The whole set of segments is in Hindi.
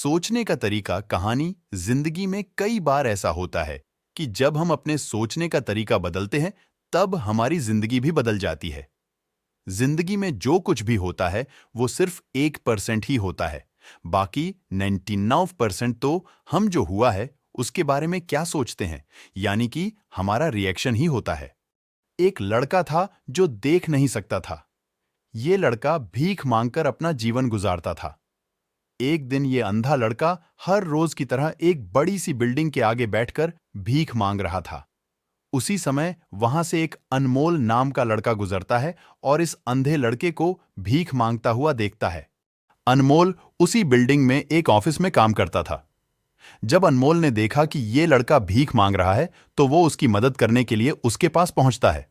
सोचने का तरीका, कहानी, जिंदगी में कई बार ऐसा होता है कि जब हम अपने सोचने का तरीका बदलते हैं, तब हमारी जिंदगी भी बदल जाती है। जिंदगी में जो कुछ भी होता है, वो सिर्फ 1% ही होता है। बाकी 99% तो हम जो हुआ है, उसके बारे में क्या सोचते हैं, यानी कि हमारा रिएक्शन ही होता है। एक लड़का था जो देख नहीं सकता था। ये लड़का भीख मांगकर अपना जीवन गुजारता था। एक दिन ये अंधा लड़का हर रोज की तरह एक बड़ी सी बिल्डिंग के आगे बैठकर भीख मांग रहा था। उसी समय वहां से एक अनमोल नाम का लड़का गुजरता है और इस अंधे लड़के को भीख मांगता हुआ देखता है। अनमोल उसी बिल्डिंग में एक ऑफिस में काम करता था। जब अनमोल ने देखा कि ये लड़का भीख मांग रहा है, तो वो उसकी मदद करने के लिए उसके पास पहुंचता है।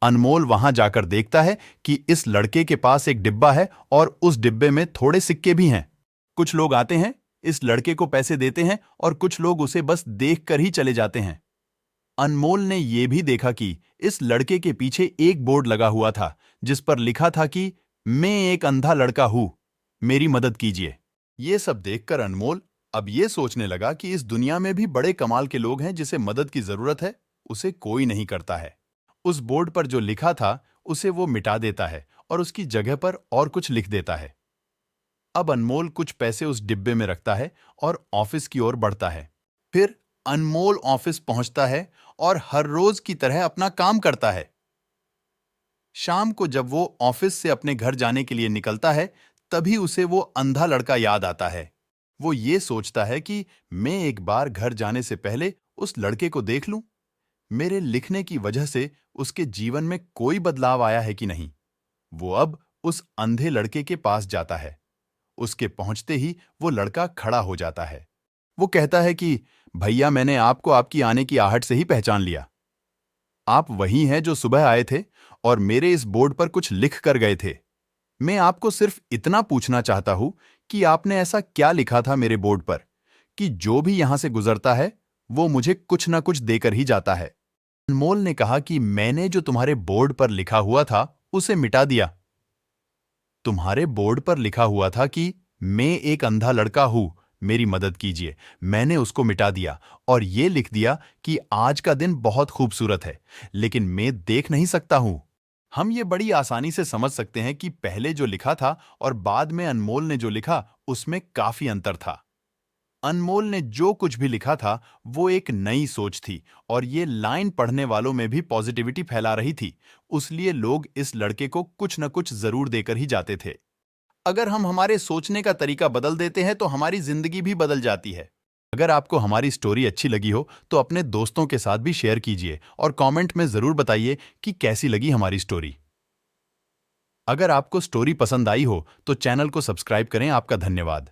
अनमोल वहां जाकर देखता है कि इस लड़के के पास एक डिब्बा है और उस डिब्बे में थोड़े सिक्के भी हैं। कुछ लोग आते हैं, इस लड़के को पैसे देते हैं और कुछ लोग उसे बस देखकर ही चले जाते हैं। अनमोल ने यह भी देखा कि इस लड़के के पीछे एक बोर्ड लगा हुआ था जिस पर लिखा था कि मैं एक अंधा लड़का हूं, मेरी मदद कीजिए। ये सब देखकर अनमोल अब ये सोचने लगा कि इस दुनिया में भी बड़े कमाल के लोग हैं जिसे मदद की जरूरत है, उसे कोई नहीं करता है। उस बोर्ड पर जो लिखा था उसे वो मिटा देता है और उसकी जगह पर और कुछ लिख देता है। अब अनमोल कुछ पैसे उस डिब्बे में रखता है और ऑफिस की ओर बढ़ता है। फिर अनमोल ऑफिस पहुंचता है और हर रोज की तरह अपना काम करता है। शाम को जब वो ऑफिस से अपने घर जाने के लिए निकलता है, तभी उसे वो अंधा लड़का याद आता है। वो ये सोचता है कि मैं एक बार घर जाने से पहले उस लड़के को देख लूं। मेरे लिखने की वजह से उसके जीवन में कोई बदलाव आया है कि नहीं। वो अब उस अंधे लड़के के पास जाता है। उसके पहुंचते ही वो लड़का खड़ा हो जाता है। वो कहता है कि भैया, मैंने आपको आपकी आने की आहट से ही पहचान लिया। आप वही हैं जो सुबह आए थे और मेरे इस बोर्ड पर कुछ लिख कर गए थे। मैं आपको सिर्फ इतना पूछना चाहता हूं कि आपने ऐसा क्या लिखा था मेरे बोर्ड पर कि जो भी यहां से गुजरता है वो मुझे कुछ ना कुछ देकर ही जाता है। अनमोल ने कहा कि मैंने जो तुम्हारे बोर्ड पर लिखा हुआ था उसे मिटा दिया। तुम्हारे बोर्ड पर लिखा हुआ था कि मैं एक अंधा लड़का हूं, मेरी मदद कीजिए। मैंने उसको मिटा दिया और ये लिख दिया कि आज का दिन बहुत खूबसूरत है, लेकिन मैं देख नहीं सकता हूं। हम ये बड़ी आसानी से समझ सकते हैं कि पहले जो लिखा था और बाद में अनमोल ने जो लिखा, उसमें काफी अंतर था। अनमोल ने जो कुछ भी लिखा था वो एक नई सोच थी और ये लाइन पढ़ने वालों में भी पॉजिटिविटी फैला रही थी। उसलिए लोग इस लड़के को कुछ न कुछ जरूर देकर ही जाते थे। अगर हम हमारे सोचने का तरीका बदल देते हैं तो हमारी जिंदगी भी बदल जाती है। अगर आपको हमारी स्टोरी अच्छी लगी हो तो अपने दोस्तों के साथ भी शेयर कीजिए और कमेंट में जरूर बताइए कि कैसी लगी हमारी स्टोरी। अगर आपको स्टोरी पसंद आई हो तो चैनल को सब्सक्राइब करें। आपका धन्यवाद।